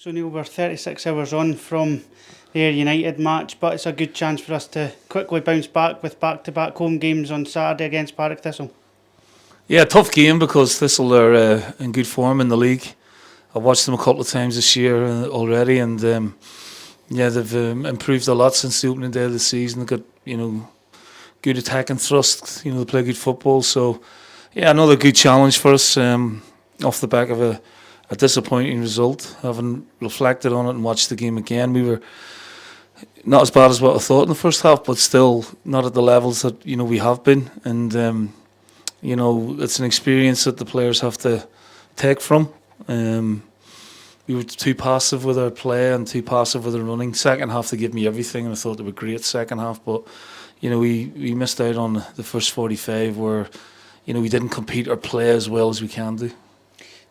So Neil, we're 36 hours on from the Ayr United match, but it's a good chance for us to quickly bounce back with back-to-back home games on Saturday against Partick Thistle. Yeah, tough game because Thistle are in good form in the league. I've watched them a couple of times this year already, and yeah, they've improved a lot since the opening day of the season. They've got good attacking thrust. They play good football. So yeah, another good challenge for us off the back of a disappointing result. Having reflected on it and watched the game again, we were not as bad as what I thought in the first half, but still not at the levels that we have been. And it's an experience that the players have to take from. We were too passive with our play and too passive with our running. Second half, they gave me everything, and I thought they were great second half. But we missed out on the first 45 where we didn't compete or play as well as we can do.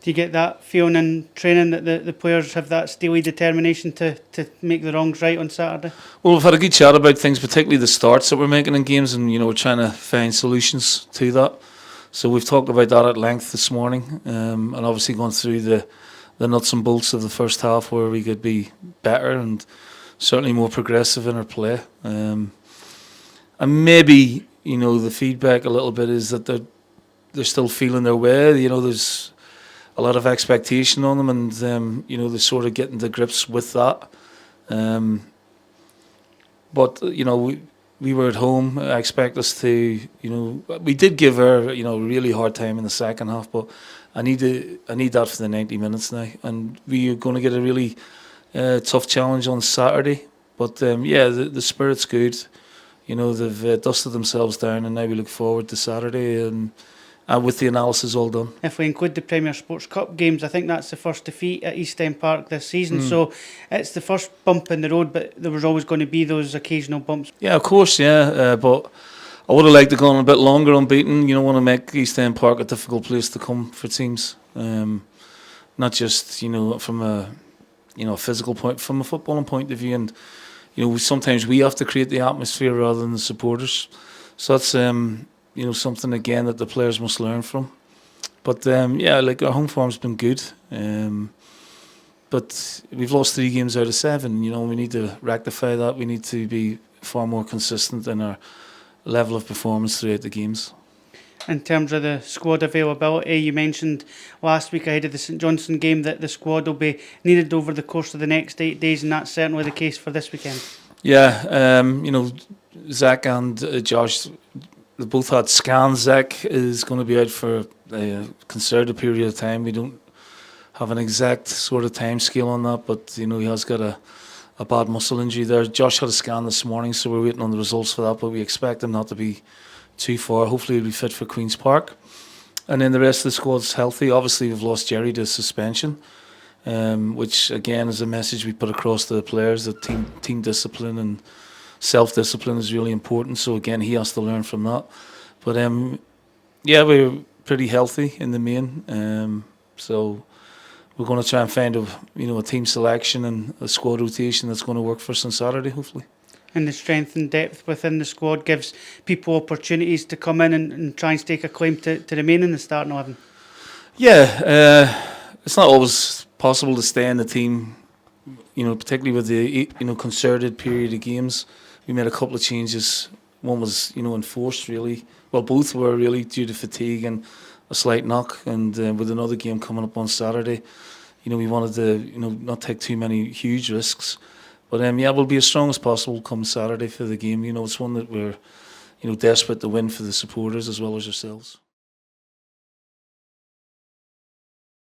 Do you get that feeling in training that the players have that steely determination to make the wrongs right on Saturday? Well, we've had a good chat about things, particularly the starts that we're making in games, and we're trying to find solutions to that. So we've talked about that at length this morning, and obviously gone through the nuts and bolts of the first half where we could be better and certainly more progressive in our play. And maybe the feedback a little bit is that they're still feeling their way. There's a lot of expectation on them, and they're sort of getting to grips with that. But we were at home. I expect us to, we did give her, a really hard time in the second half, but I need that for the 90 minutes now, and we are going to get a really tough challenge on Saturday. But the spirit's good. They've dusted themselves down, and now we look forward to Saturday and with the analysis all done. If we include the Premier Sports Cup games, I think that's the first defeat at East End Park this season. So it's the first bump in the road, but there was always going to be those occasional bumps. Yeah, of course, yeah. But I would have liked to go on a bit longer unbeaten. Want to make East End Park a difficult place to come for teams. Not just, from a physical point, from a footballing point of view. And, sometimes we have to create the atmosphere rather than the supporters. So that's something again that the players must learn from. But our home form's been good, but we've lost 3 games out of 7. We need to rectify that. We need to be far more consistent in our level of performance throughout the games. In terms of the squad availability, you mentioned last week ahead of the St Johnstone game that the squad will be needed over the course of the next 8 days, and that's certainly the case for this weekend. Yeah, Zach and Josh, they both had scans. Zach is going to be out for a concerted period of time. We don't have an exact sort of time scale on that, but he has got a bad muscle injury there. Josh had a scan this morning, so we're waiting on the results for that, but we expect him not to be too far. Hopefully he'll be fit for Queen's Park. And then the rest of the squad's healthy. Obviously we've lost Jerry to suspension, which again is a message we put across to the players that team discipline and self-discipline is really important. So again, he has to learn from that. But we're pretty healthy in the main. So we're going to try and find a team selection and a squad rotation that's going to work for us on Saturday, hopefully. And the strength and depth within the squad gives people opportunities to come in and try and stake a claim to remain in the starting 11. Yeah, it's not always possible to stay in the team, particularly with the concerted period of games. We made a couple of changes. One was enforced really. Well, both were really due to fatigue and a slight knock. And with another game coming up on Saturday, we wanted to not take too many huge risks. But we'll be as strong as possible come Saturday for the game. It's one that we're desperate to win for the supporters as well as ourselves.